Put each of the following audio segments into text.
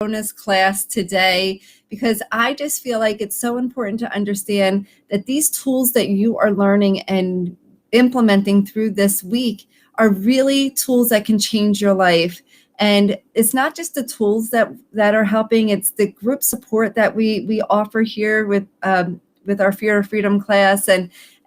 bonus class today because I just feel like it's so important to understand that these tools that you are learning and implementing through this week are really tools that can change your life. And it's not just the tools that are helping, it's the group support that we offer here with our Fear of Freedom class,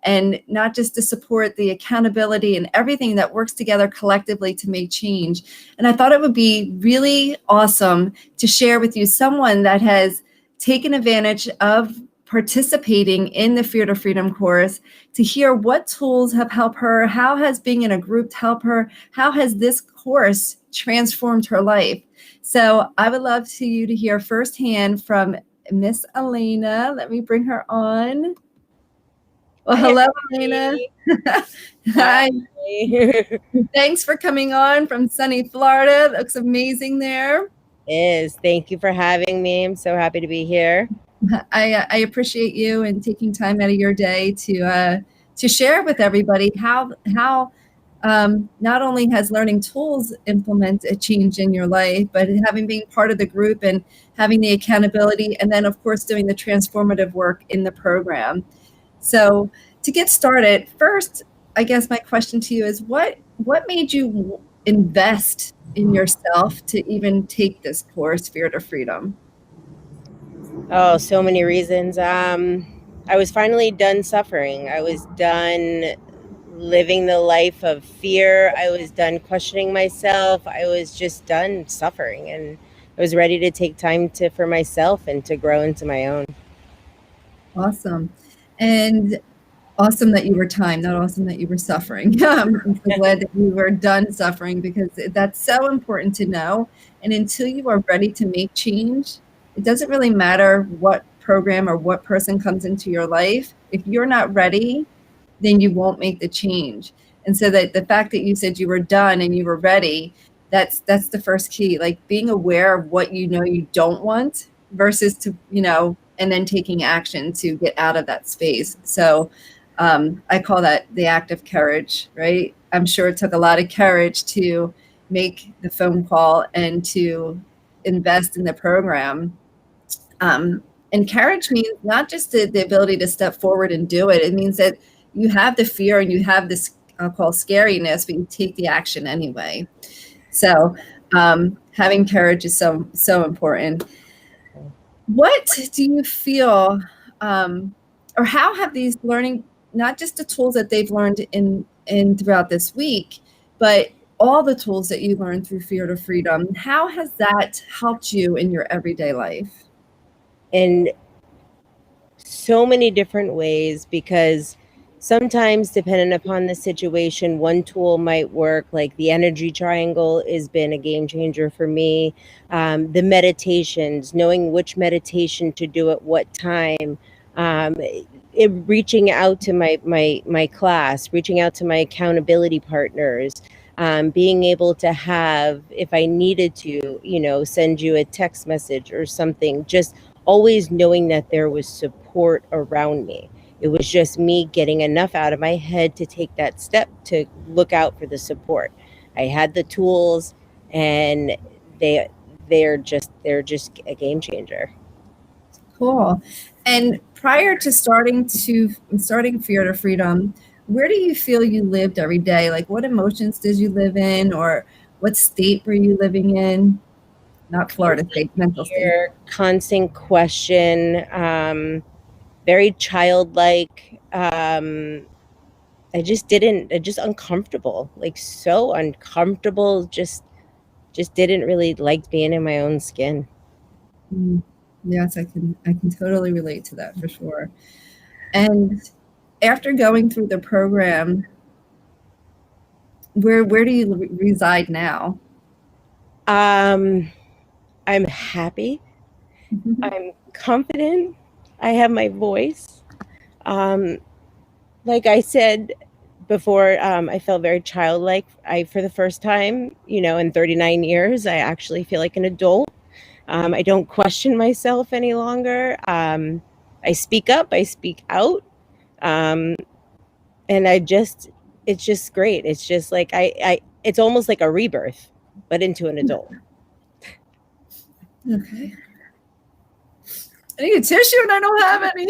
and not just to support the accountability and everything that works together collectively to make change. And I thought it would be really awesome to share with you someone that has taken advantage of participating in the Fear to Freedom course, to hear what tools have helped her, how has being in a group helped her, how has this course transformed her life. So I would love for you to hear firsthand from Miss Elena. Let me bring her on. Well, hello, Elena. Hi. Thanks for coming on from sunny Florida. It looks amazing there. It is. Thank you for having me. I'm so happy to be here. I appreciate you and taking time out of your day to share with everybody how not only has learning tools implement a change in your life, but having been part of the group and having the accountability, and then of course doing the transformative work in the program. So to get started, first, I guess my question to you is what made you invest in yourself to even take this course, Fear to Freedom? Oh, so many reasons. I was finally done suffering. I was done living the life of fear. I was done questioning myself. I was just done suffering, and I was ready to take time for myself and to grow into my own. Awesome. And awesome that you were time, not awesome that you were suffering. I'm so glad that you were done suffering, because that's so important to know. And until you are ready to make change, it doesn't really matter what program or what person comes into your life. If you're not ready, then you won't make the change. And so that the fact that you said you were done and you were ready, that's the first key, like being aware of what you know you don't want versus to, and then taking action to get out of that space. So I call that the act of courage, right? I'm sure it took a lot of courage to make the phone call and to invest in the program. And courage means not just the ability to step forward and do it. It means that you have the fear and you have this, I'll call scariness, but you take the action anyway. So having courage is so important. What do you feel, or how have these learning, not just the tools that they've learned in throughout this week, but all the tools that you learned through Fear to Freedom, how has that helped you in your everyday life? In so many different ways, because sometimes, depending upon the situation, one tool might work. Like the energy triangle has been a game changer for me. The meditations, knowing which meditation to do at what time. Reaching out to my class, reaching out to my accountability partners, being able to have, if I needed to, send you a text message or something, just always knowing that there was support around me. It was just me getting enough out of my head to take that step to look out for the support. I had the tools, and they're just a game changer. Cool. And prior to starting Fear to Freedom, where do you feel you lived every day? Like, what emotions did you live in, or what state were you living in? Not Florida state, mental state. Constant question, very childlike. I just uncomfortable, like so uncomfortable, just didn't really like being in my own skin. Yes, I can totally relate to that for sure. And after going through the program, where do you reside now? I'm happy. I'm confident. I have my voice. Like I said before, I felt very childlike. For the first time, in 39 years, I actually feel like an adult. I don't question myself any longer. I speak up, I speak out. And it's just great. It's just like, it's almost like a rebirth, but into an adult. Okay. I need a tissue and I don't have any.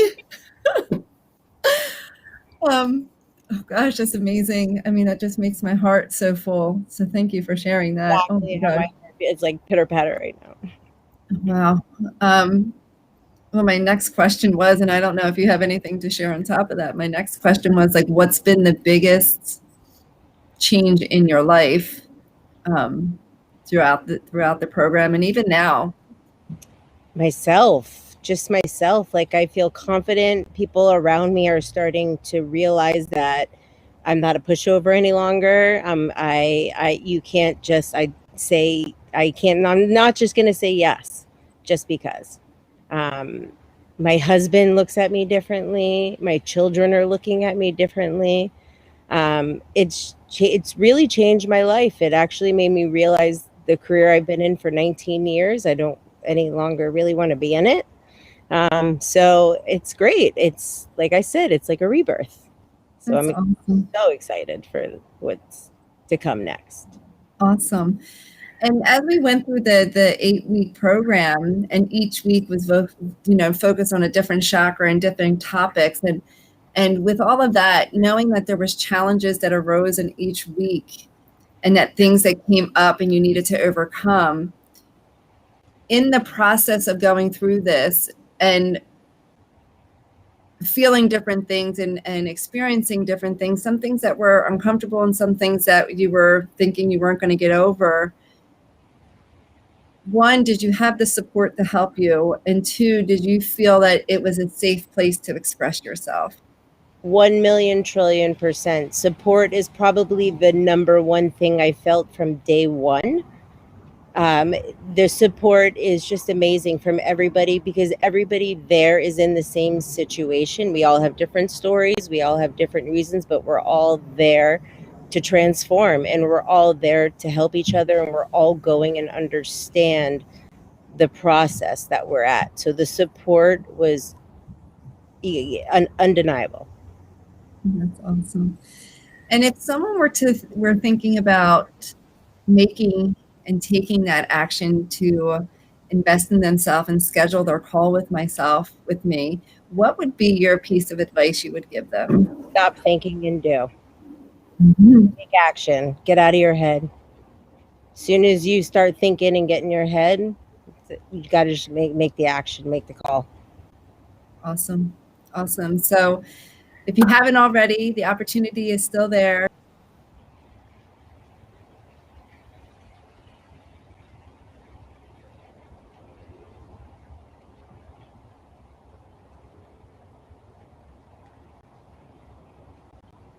Oh gosh, that's amazing. I mean, that just makes my heart so full. So thank you for sharing that. Oh my Exactly how God. my heart is, like pitter patter right now. Wow. Well, my next question was, and I don't know if you have anything to share on top of that. My next question was like, what's been the biggest change in your life throughout the program and even now? Just myself. Like I feel confident. People around me are starting to realize that I'm not a pushover any longer. You can't just, I'm not just going to say yes just because. Um, my husband looks at me differently. My children are looking at me differently. It's really changed my life. It actually made me realize the career I've been in for 19 years. I don't any longer really want to be in it. So it's great. It's like I said, it's like a rebirth. So That's I'm awesome. so excited for what's to come next. Awesome. And as we went through the 8-week program, and each week was focused on a different chakra and different topics, and with all of that, knowing that there was challenges that arose in each week, and that things that came up and you needed to overcome, in the process of going through this and feeling different things and experiencing different things, some things that were uncomfortable and some things that you were thinking you weren't going to get over. One, did you have the support to help you? And two, did you feel that it was a safe place to express yourself? 1 million trillion percent. Support is probably the number one thing I felt from day one. The support is just amazing from everybody because everybody there is in the same situation. We all have different stories, we all have different reasons, but we're all there to transform and we're all there to help each other and we're all going and understand the process that we're at. So the support was undeniable. That's awesome. And if someone were thinking about making and taking that action to invest in themselves and schedule their call with me, what would be your piece of advice you would give them? Stop thinking and do. Mm-hmm. Take action. Get out of your head. As soon as you start thinking and get in your head, you got to just make the action, make the call. Awesome. Awesome. So if you haven't already, the opportunity is still there.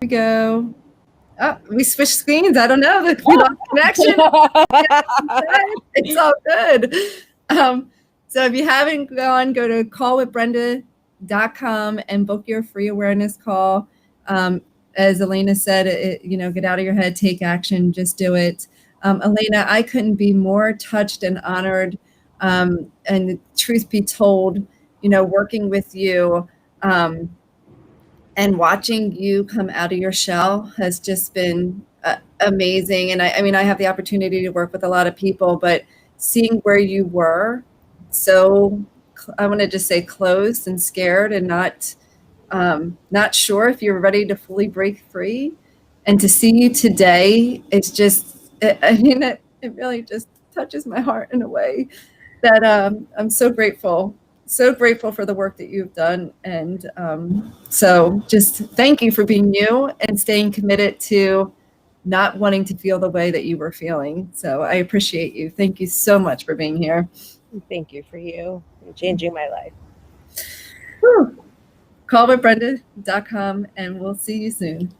Here we go. Oh, we switched screens. I don't know. We lost connection. It's all good. So if you haven't gone, go to callwithbrenda.com and book your free awareness call. As Elena said, get out of your head, take action, just do it. Elena, I couldn't be more touched and honored. And truth be told, working with you, and watching you come out of your shell has just been amazing. And I mean, I have the opportunity to work with a lot of people, but seeing where you were, so I want to just say closed and scared and not sure if you're ready to fully break free, and to see you today, it's just, it really just touches my heart in a way that I'm so grateful for the work that you've done. And so just thank you for being you and staying committed to not wanting to feel the way that you were feeling. So I appreciate you. Thank you so much for being here. Thank you for you and changing my life. Callwithbrenda.com, and we'll see you soon.